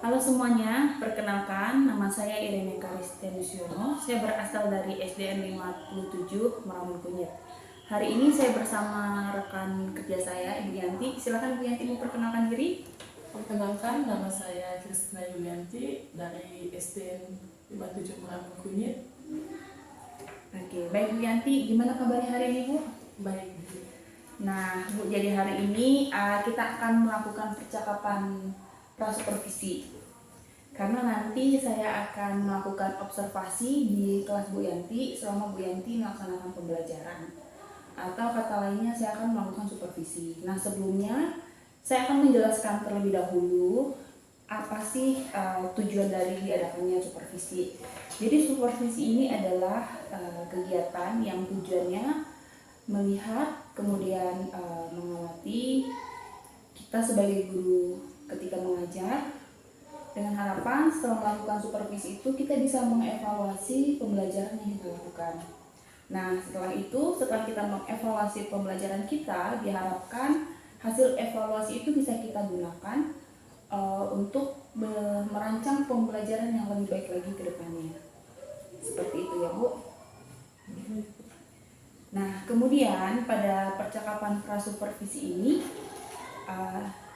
Halo semuanya, perkenalkan nama saya Irene Karistianusiono. Saya berasal dari SDN 57 Meramun Kunyit. Hari ini saya bersama rekan kerja saya, Ibu Yanti. Silakan Ibu Yanti memperkenalkan diri. Perkenalkan, nama saya Kristina Yulianti dari SDN 57 Meramun Kunyit. Oke, baik Bu Yanti, gimana kabarnya hari ini Bu? Baik. Nah Bu, jadi hari ini kita akan melakukan percakapan prasupervisi. Karena nanti saya akan melakukan observasi di kelas Bu Yanti selama Bu Yanti melaksanakan pembelajaran. Atau kata lainnya saya akan melakukan supervisi. Nah sebelumnya saya akan menjelaskan terlebih dahulu apa sih tujuan dari diadakannya supervisi. Jadi supervisi ini adalah kegiatan yang tujuannya melihat kemudian mengawasi kita sebagai guru ketika mengajar, dengan harapan setelah melakukan supervisi itu kita bisa mengevaluasi pembelajaran yang kita lakukan. Nah setelah itu, setelah kita mengevaluasi pembelajaran kita, diharapkan hasil evaluasi itu bisa kita gunakan untuk merancang pembelajaran yang lebih baik lagi ke depannya. Seperti itu ya Bu. Nah kemudian pada percakapan prasupervisi ini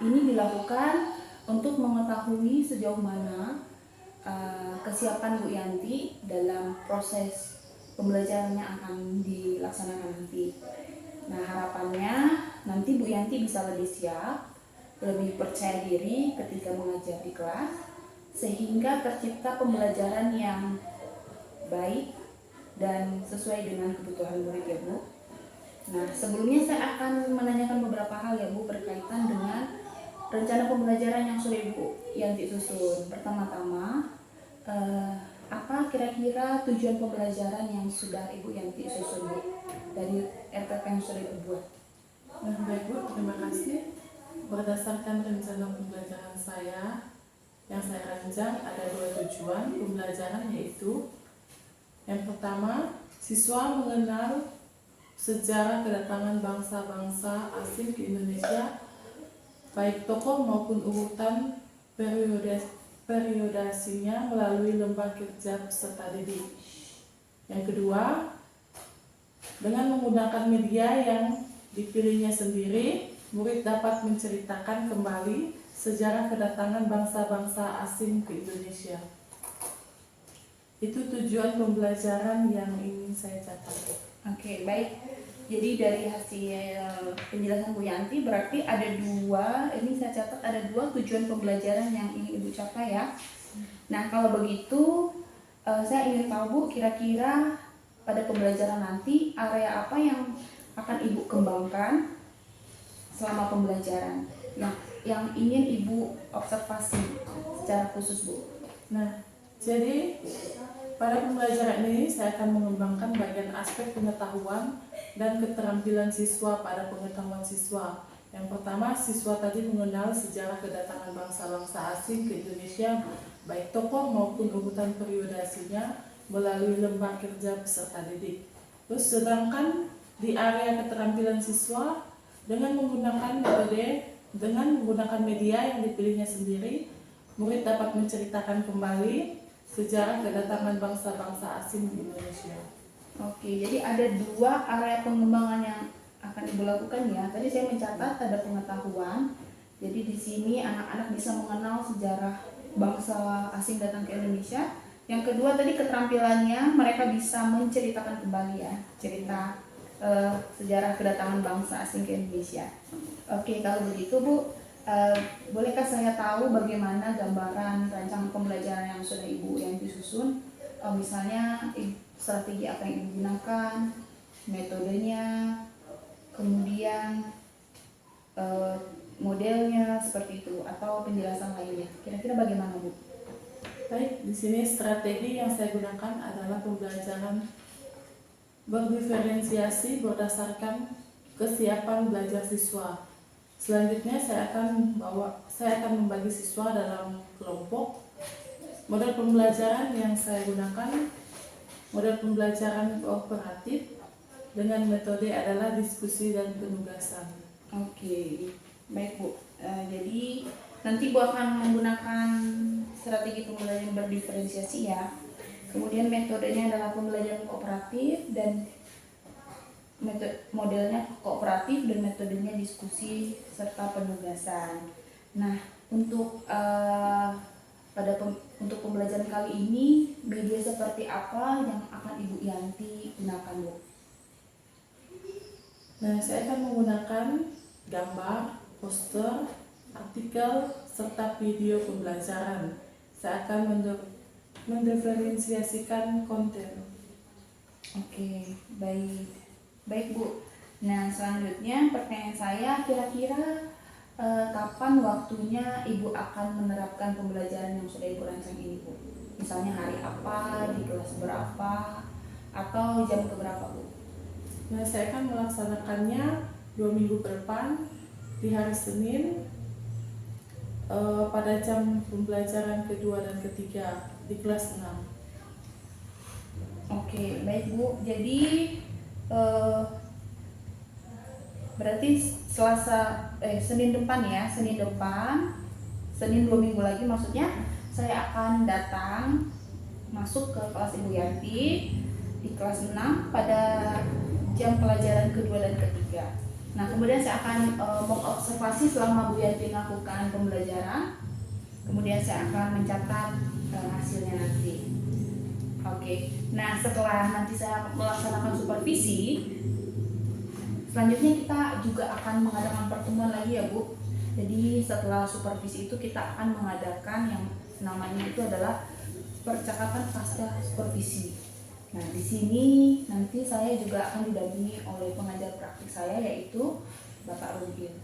dilakukan untuk mengetahui sejauh mana kesiapan Bu Yanti dalam proses pembelajaran yang akan dilaksanakan nanti. Nah harapannya nanti Bu Yanti bisa lebih siap, lebih percaya diri ketika mengajar di kelas, sehingga tercipta pembelajaran yang baik dan sesuai dengan kebutuhan murid ya Bu. Nah sebelumnya saya akan menanyakan beberapa hal ya Bu berkaitan dengan rencana pembelajaran yang sudah Ibu Yanti susun. Pertama-tama, apa kira-kira tujuan pembelajaran yang sudah Ibu Yanti susun Bu dari RPP yang sudah Ibu buat? Baik Bu, terima kasih. Berdasarkan rencana pembelajaran saya yang saya rancang, ada 2 tujuan pembelajaran, yaitu yang pertama, siswa mengenal sejarah kedatangan bangsa-bangsa asing ke Indonesia, baik tokoh maupun urutan periodasinya melalui lembar kerja peserta didik. Yang kedua, dengan menggunakan media yang dipilihnya sendiri, murid dapat menceritakan kembali sejarah kedatangan bangsa-bangsa asing ke Indonesia. Itu tujuan pembelajaran yang ingin saya capai. Oke, baik. Jadi dari hasil penjelasan Bu Yanti berarti ada 2, ini saya catat ada 2 tujuan pembelajaran yang ingin Ibu capai ya. Nah kalau begitu saya ingin tahu Bu, kira-kira pada pembelajaran nanti area apa yang akan Ibu kembangkan selama pembelajaran yang ingin Ibu observasi secara khusus Bu? Nah, jadi pada pembelajaran ini saya akan mengembangkan bagian aspek pengetahuan dan keterampilan siswa pada pengetahuan siswa. Yang pertama, siswa tadi mengenal sejarah kedatangan bangsa-bangsa asing ke Indonesia, baik tokoh maupun urutan periodasinya melalui lembar kerja peserta didik. Terus sedangkan di area keterampilan siswa, dengan menggunakan media yang dipilihnya sendiri, murid dapat menceritakan kembali sejarah kedatangan bangsa-bangsa asing di Indonesia. Oke, jadi ada 2 area pengembangan yang akan Ibu lakukan ya. Tadi saya mencatat ada pengetahuan. Jadi di sini anak-anak bisa mengenal sejarah bangsa asing datang ke Indonesia. Yang kedua tadi keterampilannya, mereka bisa menceritakan kembali ya, cerita sejarah kedatangan bangsa asing ke Indonesia. Oke, kalau begitu Bu, bolehkah saya tahu bagaimana gambaran rancangan pembelajaran yang sudah Ibu yang disusun? Misalnya strategi apa yang Ibu gunakan, metodenya, kemudian modelnya seperti itu, atau penjelasan lainnya. Kira-kira bagaimana Bu? Baik, di sini strategi yang saya gunakan adalah pembelajaran berdiferensiasi berdasarkan kesiapan belajar siswa. Selanjutnya saya akan membagi siswa dalam kelompok. Model pembelajaran yang saya gunakan model pembelajaran kooperatif dengan metode adalah diskusi dan penugasan. Oke, baik Bu. Jadi nanti Bu akan menggunakan strategi pembelajaran berdiferensiasi ya. Kemudian metodenya adalah pembelajaran kooperatif dan modelnya kooperatif dan metodenya diskusi serta penugasan. Nah, untuk untuk pembelajaran kali ini media seperti apa yang akan Ibu Yanti gunakan, Bu? Nah, saya akan menggunakan gambar, poster, artikel, serta video pembelajaran. Saya akan mendiferensiasikan konten. Oke, baik. Baik, Bu. Nah, selanjutnya pertanyaan saya, kira-kira kapan waktunya Ibu akan menerapkan pembelajaran yang sudah Ibu rancang ini, Bu? Misalnya hari apa, di kelas berapa, atau jam keberapa, Bu? Nah, saya akan melaksanakannya 2 minggu ke depan di hari Senin pada jam pembelajaran kedua dan ketiga di kelas 6. Oke, baik, Bu. Jadi berarti Senin depan ya, Senin 2 minggu lagi maksudnya, saya akan datang masuk ke kelas Ibu Yanti di kelas 6 pada jam pelajaran kedua dan ketiga. Nah, kemudian saya akan mengobservasi selama Bu Yanti melakukan pembelajaran. Kemudian saya akan mencatat hasilnya nanti. Oke. Nah, setelah nanti saya melaksanakan supervisi, selanjutnya kita juga akan mengadakan pertemuan lagi ya, Bu. Jadi setelah supervisi itu kita akan mengadakan yang namanya itu adalah percakapan pasca supervisi. Nah, di sini nanti saya juga akan didampingi oleh pengajar praktik saya, yaitu Bapak Rudin.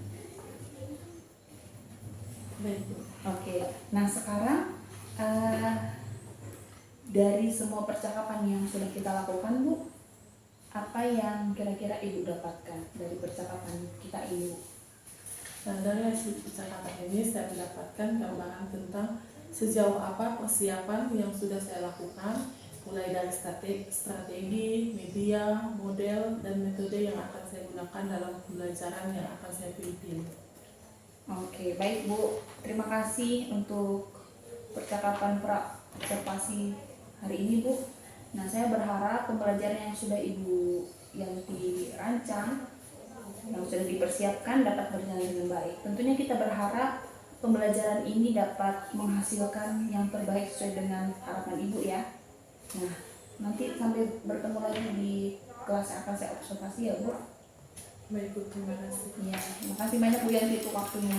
Baik, Bu. Oke. Nah, sekarang dari semua percakapan yang sudah kita lakukan, Bu, apa yang kira-kira Ibu dapatkan dari percakapan kita ini? Nah, dari hasil percakapan ini saya mendapatkan gambaran tentang sejauh apa persiapan yang sudah saya lakukan, mulai dari strategi, media, model, dan metode yang akan saya gunakan dalam pembelajaran yang akan saya pimpin. Oke, baik, Bu. Terima kasih untuk percakapan observasi hari ini, Bu. Nah, saya berharap pembelajaran yang sudah Ibu Yanti rancang, yang sudah dipersiapkan dapat berjalan dengan baik. Tentunya kita berharap pembelajaran ini dapat menghasilkan yang terbaik sesuai dengan harapan Ibu ya. Nah, nanti sampai bertemu lagi di kelas yang akan saya observasi ya, Bu. Baik, Bu, terima kasih. Ya, terima kasih banyak Bu Yanti untuk waktunya.